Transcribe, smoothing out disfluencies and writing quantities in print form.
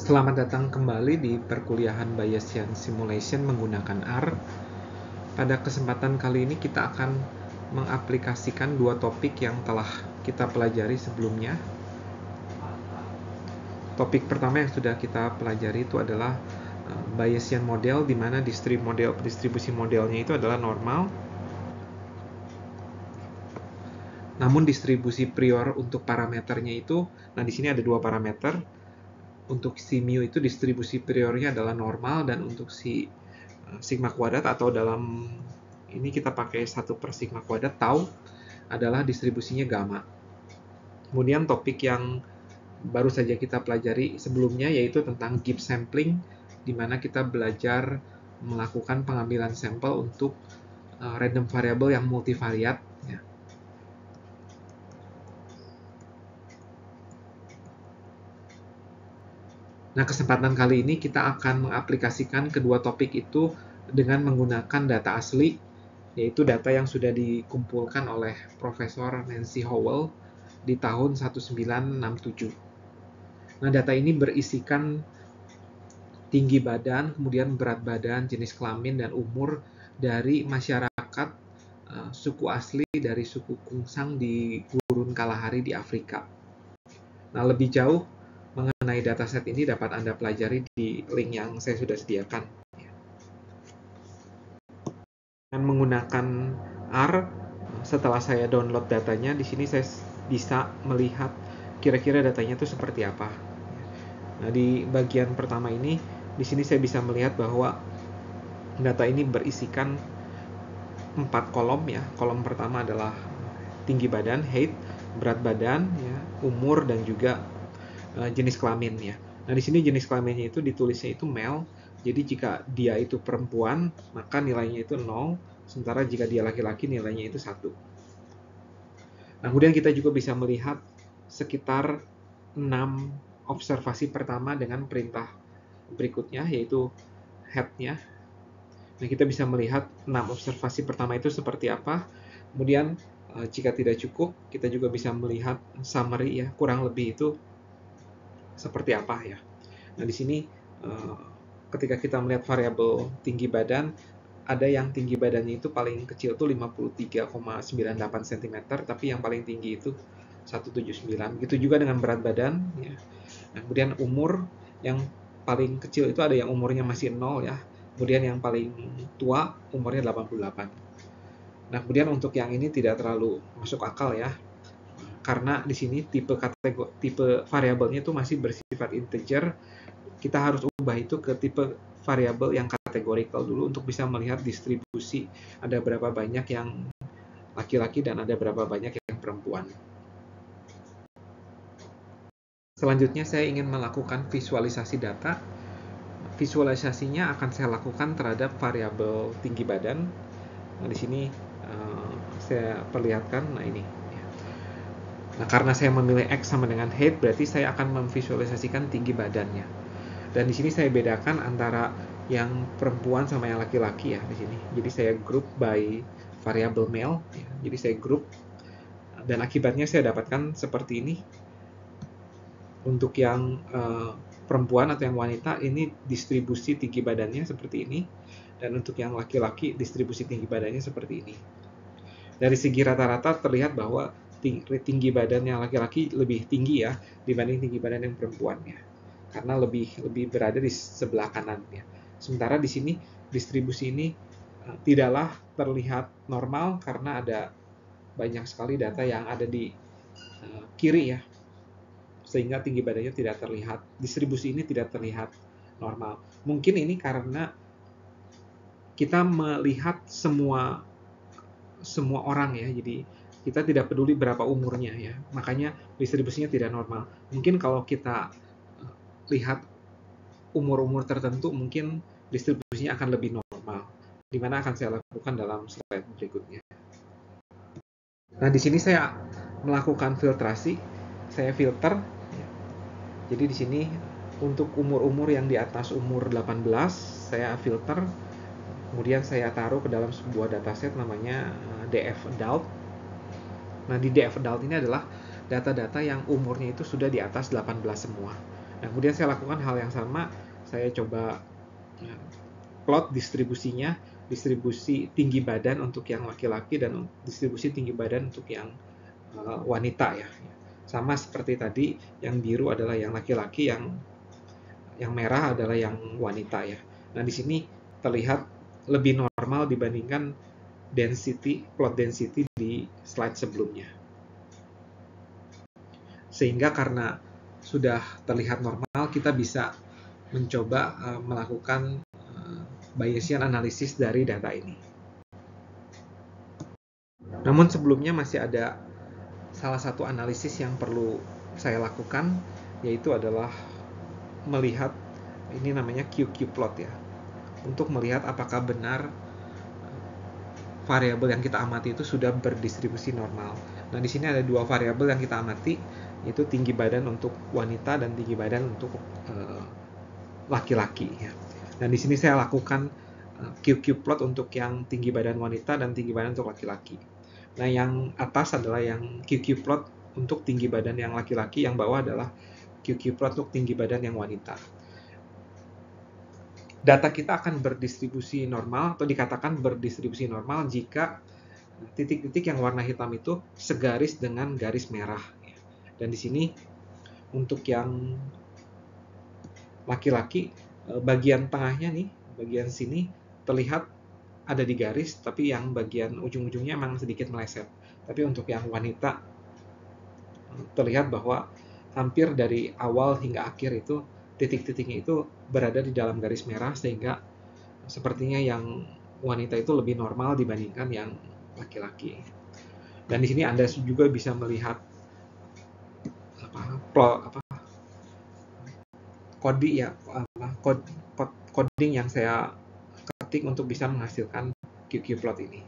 Selamat datang kembali di perkuliahan Bayesian Simulation menggunakan R. Pada kesempatan kali ini kita akan mengaplikasikan dua topik yang telah kita pelajari sebelumnya. Topik pertama yang sudah kita pelajari itu adalah Bayesian model, di mana distribusi modelnya itu adalah normal. Namun distribusi prior untuk parameternya itu, nah di sini ada dua parameter. Untuk si mu itu distribusi priornya adalah normal, dan untuk si sigma kuadrat atau dalam ini kita pakai 1/sigma kuadrat tau adalah distribusinya gamma. Kemudian topik yang baru saja kita pelajari sebelumnya yaitu tentang Gibbs sampling, di mana kita belajar melakukan pengambilan sampel untuk random variable yang multivariat. Nah, kesempatan kali ini kita akan mengaplikasikan kedua topik itu dengan menggunakan data asli, yaitu data yang sudah dikumpulkan oleh Profesor Nancy Howell di tahun 1967. Nah, data ini berisikan tinggi badan, kemudian berat badan, jenis kelamin, dan umur dari masyarakat suku asli dari suku Kungsang di Gurun Kalahari di Afrika. Nah, lebih jauh mengenai dataset ini dapat Anda pelajari di link yang saya sudah sediakan. Dengan menggunakan R, setelah saya download datanya, di sini saya bisa melihat kira-kira datanya itu seperti apa. Nah, di bagian pertama ini, di sini saya bisa melihat bahwa data ini berisikan 4 kolom ya. Kolom pertama adalah tinggi badan, height, berat badan, ya, umur, dan juga jenis kelamin ya. Nah, di sini jenis kelaminnya itu ditulisnya itu male. Jadi jika dia itu perempuan, maka nilainya itu 0, sementara jika dia laki-laki nilainya itu 1. Nah, kemudian kita juga bisa melihat sekitar 6 observasi pertama dengan perintah berikutnya, yaitu head-nya. Nah, kita bisa melihat 6 observasi pertama itu seperti apa. Kemudian jika tidak cukup, kita juga bisa melihat summary ya, kurang lebih itu seperti apa ya. Nah, di sini ketika kita melihat variabel tinggi badan, ada yang tinggi badannya itu paling kecil tuh 53,98 cm, tapi yang paling tinggi itu 179. Begitu juga dengan berat badan ya. Nah, kemudian umur yang paling kecil itu ada yang umurnya masih 0 ya. Kemudian yang paling tua umurnya 88. Nah, kemudian untuk yang ini tidak terlalu masuk akal ya. Karena di sini tipe variabelnya itu masih bersifat integer. Kita harus ubah itu ke tipe variabel yang kategorikal dulu untuk bisa melihat distribusi, ada berapa banyak yang laki-laki dan ada berapa banyak yang perempuan. Selanjutnya saya ingin melakukan visualisasi data. Visualisasinya akan saya lakukan terhadap variabel tinggi badan. Nah, di sini saya perlihatkan, nah ini. Nah, karena saya memilih X sama dengan height, berarti saya akan memvisualisasikan tinggi badannya. Dan di sini saya bedakan antara yang perempuan sama yang laki-laki ya di sini. Jadi saya group by variable male. Ya. Jadi saya group, dan akibatnya saya dapatkan seperti ini. Untuk yang perempuan atau yang wanita, ini distribusi tinggi badannya seperti ini. Dan untuk yang laki-laki, distribusi tinggi badannya seperti ini. Dari segi rata-rata terlihat bahwa tinggi badan yang laki-laki lebih tinggi ya dibanding tinggi badan yang perempuan ya. Karena lebih berada di sebelah kanan ya. Sementara di sini distribusi ini tidaklah terlihat normal karena ada banyak sekali data yang ada di kiri ya. Sehingga tinggi badannya tidak terlihat, distribusi ini tidak terlihat normal. Mungkin ini karena kita melihat semua orang ya. Jadi kita tidak peduli berapa umurnya ya. Makanya distribusinya tidak normal. Mungkin kalau kita lihat umur-umur tertentu, mungkin distribusinya akan lebih normal. Dimana akan saya lakukan dalam slide berikutnya. Nah, di sini saya melakukan filtrasi. Saya filter. Jadi di sini untuk umur-umur yang di atas umur 18, saya filter. Kemudian saya taruh ke dalam sebuah dataset namanya DF Adult. Nah, di DF Adult ini adalah data-data yang umurnya itu sudah di atas 18 semua. Nah, kemudian saya lakukan hal yang sama, saya coba plot distribusinya, distribusi tinggi badan untuk yang laki-laki dan distribusi tinggi badan untuk yang wanita ya. Sama seperti tadi, yang biru adalah yang laki-laki, yang merah adalah yang wanita ya. Nah, di sini terlihat lebih normal dibandingkan plot density di slide sebelumnya. Sehingga karena sudah terlihat normal, kita bisa mencoba melakukan Bayesian analisis dari data ini. Namun sebelumnya masih ada salah satu analisis yang perlu saya lakukan, yaitu adalah melihat, ini namanya QQ plot ya, untuk melihat apakah benar variabel yang kita amati itu sudah berdistribusi normal. Nah, di sini ada dua variabel yang kita amati, yaitu tinggi badan untuk wanita dan tinggi badan untuk laki-laki ya. Dan di sini saya lakukan QQ plot untuk yang tinggi badan wanita dan tinggi badan untuk laki-laki. Nah, yang atas adalah yang QQ plot untuk tinggi badan yang laki-laki, yang bawah adalah QQ plot untuk tinggi badan yang wanita. Data kita akan berdistribusi normal atau dikatakan berdistribusi normal jika titik-titik yang warna hitam itu segaris dengan garis merah. Dan di sini untuk yang laki-laki, bagian tengahnya nih, bagian sini terlihat ada di garis, tapi yang bagian ujung-ujungnya memang sedikit meleset. Tapi untuk yang wanita terlihat bahwa hampir dari awal hingga akhir itu titik-titiknya itu berada di dalam garis merah, sehingga sepertinya yang wanita itu lebih normal dibandingkan yang laki-laki. Dan di sini Anda juga bisa melihat coding yang saya ketik untuk bisa menghasilkan QQ plot ini.